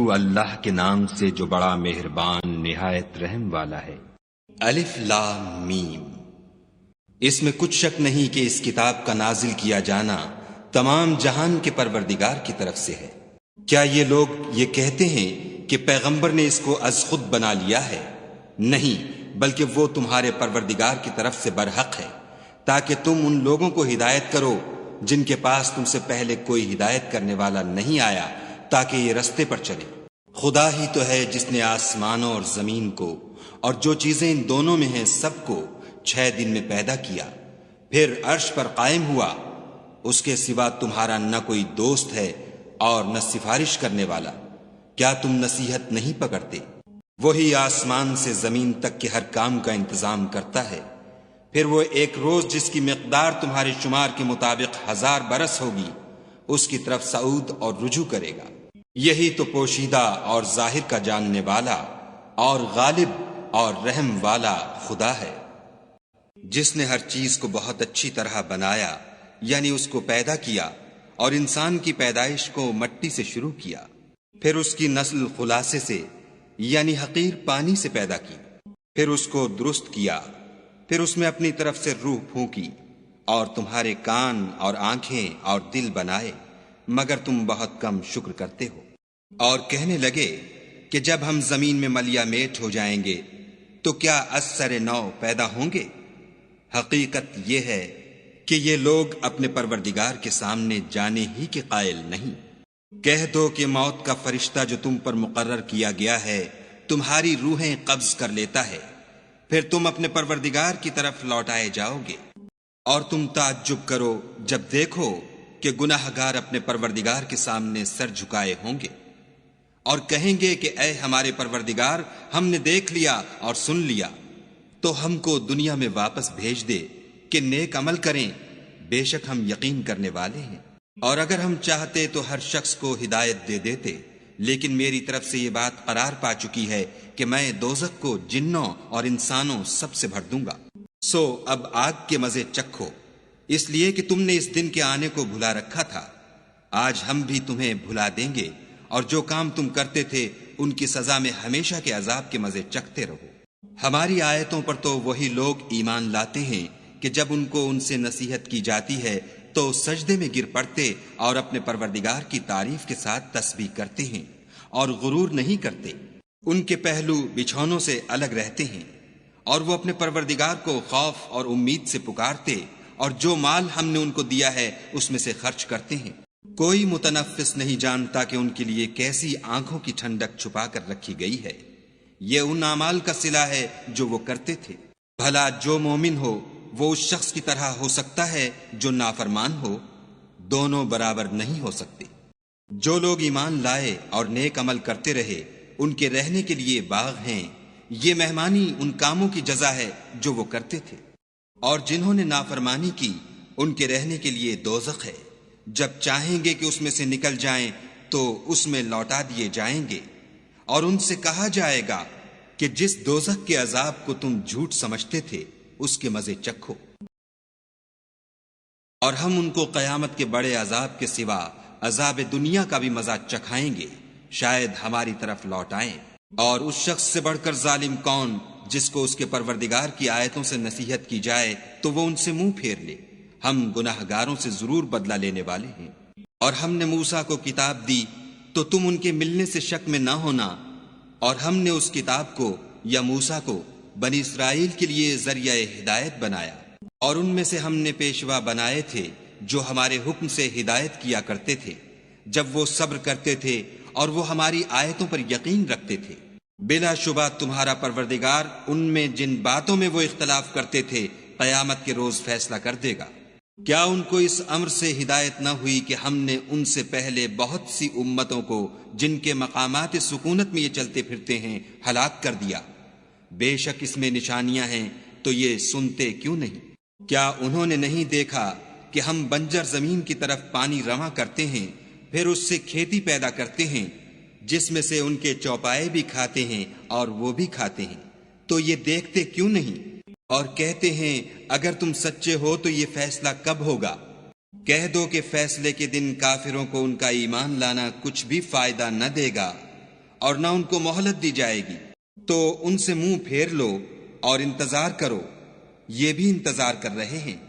شروع اللہ کے نام سے جو بڑا مہربان نہایت رحم والا ہے۔ الف لام میم۔ اس میں کچھ شک نہیں کہ اس کتاب کا نازل کیا جانا تمام جہان کے پروردگار کی طرف سے ہے۔ کیا یہ لوگ یہ کہتے ہیں کہ پیغمبر نے اس کو از خود بنا لیا ہے؟ نہیں، بلکہ وہ تمہارے پروردگار کی طرف سے برحق ہے، تاکہ تم ان لوگوں کو ہدایت کرو جن کے پاس تم سے پہلے کوئی ہدایت کرنے والا نہیں آیا، تاکہ یہ رستے پر چلے۔ خدا ہی تو ہے جس نے آسمانوں اور زمین کو اور جو چیزیں ان دونوں میں ہیں سب کو 6 دن میں پیدا کیا، پھر عرش پر قائم ہوا۔ اس کے سوا تمہارا نہ کوئی دوست ہے اور نہ سفارش کرنے والا۔ کیا تم نصیحت نہیں پکڑتے؟ وہی آسمان سے زمین تک کے ہر کام کا انتظام کرتا ہے، پھر وہ ایک روز جس کی مقدار تمہارے شمار کے مطابق 1000 برس ہوگی اس کی طرف صعود اور رجوع کرے گا۔ یہی تو پوشیدہ اور ظاہر کا جاننے والا اور غالب اور رحم والا خدا ہے، جس نے ہر چیز کو بہت اچھی طرح بنایا، یعنی اس کو پیدا کیا، اور انسان کی پیدائش کو مٹی سے شروع کیا، پھر اس کی نسل خلاصے سے یعنی حقیر پانی سے پیدا کی، پھر اس کو درست کیا، پھر اس میں اپنی طرف سے روح پھونکی، اور تمہارے کان اور آنکھیں اور دل بنائے، مگر تم بہت کم شکر کرتے ہو۔ اور کہنے لگے کہ جب ہم زمین میں ملیا میٹ ہو جائیں گے تو کیا از سر نو پیدا ہوں گے؟ حقیقت یہ ہے کہ یہ لوگ اپنے پروردگار کے سامنے جانے ہی کے قائل نہیں۔ کہہ دو کہ موت کا فرشتہ جو تم پر مقرر کیا گیا ہے تمہاری روحیں قبض کر لیتا ہے، پھر تم اپنے پروردگار کی طرف لوٹائے جاؤ گے۔ اور تم تعجب کرو جب دیکھو کہ گناہ گار اپنے پروردگار کے سامنے سر جھکائے ہوں گے اور کہیں گے کہ اے ہمارے پروردگار، ہم نے دیکھ لیا اور سن لیا، تو ہم کو دنیا میں واپس بھیج دے کہ نیک عمل کریں، بے شک ہم یقین کرنے والے ہیں۔ اور اگر ہم چاہتے تو ہر شخص کو ہدایت دے دیتے، لیکن میری طرف سے یہ بات قرار پا چکی ہے کہ میں دوزخ کو جنوں اور انسانوں سب سے بھر دوں گا۔ سو اب آگ کے مزے چکھو، اس لیے کہ تم نے اس دن کے آنے کو بھلا رکھا تھا۔ آج ہم بھی تمہیں بھلا دیں گے، اور جو کام تم کرتے تھے ان کی سزا میں ہمیشہ کے عذاب کے مزے چکھتے رہو۔ ہماری آیتوں پر تو وہی لوگ ایمان لاتے ہیں کہ جب ان کو ان سے نصیحت کی جاتی ہے تو سجدے میں گر پڑتے اور اپنے پروردگار کی تعریف کے ساتھ تسبیح کرتے ہیں اور غرور نہیں کرتے۔ ان کے پہلو بچھونوں سے الگ رہتے ہیں، اور وہ اپنے پروردگار کو خوف اور امید سے پکارتے، اور جو مال ہم نے ان کو دیا ہے اس میں سے خرچ کرتے ہیں۔ کوئی متنفس نہیں جانتا کہ ان کے لیے کیسی آنکھوں کی ٹھنڈک چھپا کر رکھی گئی ہے۔ یہ ان اعمال کا صلہ ہے جو وہ کرتے تھے۔ بھلا جو مومن ہو وہ اس شخص کی طرح ہو سکتا ہے جو نافرمان ہو؟ دونوں برابر نہیں ہو سکتے۔ جو لوگ ایمان لائے اور نیک عمل کرتے رہے ان کے رہنے کے لیے باغ ہیں، یہ مہمانی ان کاموں کی جزا ہے جو وہ کرتے تھے۔ اور جنہوں نے نافرمانی کی ان کے رہنے کے لیے دوزخ ہے، جب چاہیں گے کہ اس میں سے نکل جائیں تو اس میں لوٹا دیے جائیں گے، اور ان سے کہا جائے گا کہ جس دوزخ کے عذاب کو تم جھوٹ سمجھتے تھے اس کے مزے چکھو۔ اور ہم ان کو قیامت کے بڑے عذاب کے سوا عذاب دنیا کا بھی مزہ چکھائیں گے، شاید ہماری طرف لوٹائیں۔ اور اس شخص سے بڑھ کر ظالم کون جس کو اس کے پروردگار کی آیتوں سے نصیحت کی جائے تو وہ ان سے منہ پھیر لے۔ ہم گناہ گاروں سے ضرور بدلہ لینے والے ہیں۔ اور ہم نے موسیٰ کو کتاب دی تو تم ان کے ملنے سے شک میں نہ ہونا، اور ہم نے اس کتاب کو یا موسیٰ کو بنی اسرائیل کے لیے ذریعہ ہدایت بنایا، اور ان میں سے ہم نے پیشوا بنائے تھے جو ہمارے حکم سے ہدایت کیا کرتے تھے جب وہ صبر کرتے تھے اور وہ ہماری آیتوں پر یقین رکھتے تھے۔ بلا شبہ تمہارا پروردگار ان میں جن باتوں میں وہ اختلاف کرتے تھے قیامت کے روز فیصلہ کر دے گا۔ کیا ان کو اس امر سے ہدایت نہ ہوئی کہ ہم نے ان سے پہلے بہت سی امتوں کو جن کے مقامات سکونت میں یہ چلتے پھرتے ہیں ہلاک کر دیا؟ بے شک اس میں نشانیاں ہیں، تو یہ سنتے کیوں نہیں؟ کیا انہوں نے نہیں دیکھا کہ ہم بنجر زمین کی طرف پانی رواں کرتے ہیں، پھر اس سے کھیتی پیدا کرتے ہیں جس میں سے ان کے چوپائے بھی کھاتے ہیں اور وہ بھی کھاتے ہیں، تو یہ دیکھتے کیوں نہیں؟ اور کہتے ہیں اگر تم سچے ہو تو یہ فیصلہ کب ہوگا؟ کہہ دو کہ فیصلے کے دن کافروں کو ان کا ایمان لانا کچھ بھی فائدہ نہ دے گا، اور نہ ان کو مہلت دی جائے گی، تو ان سے منہ پھیر لو اور انتظار کرو، یہ بھی انتظار کر رہے ہیں۔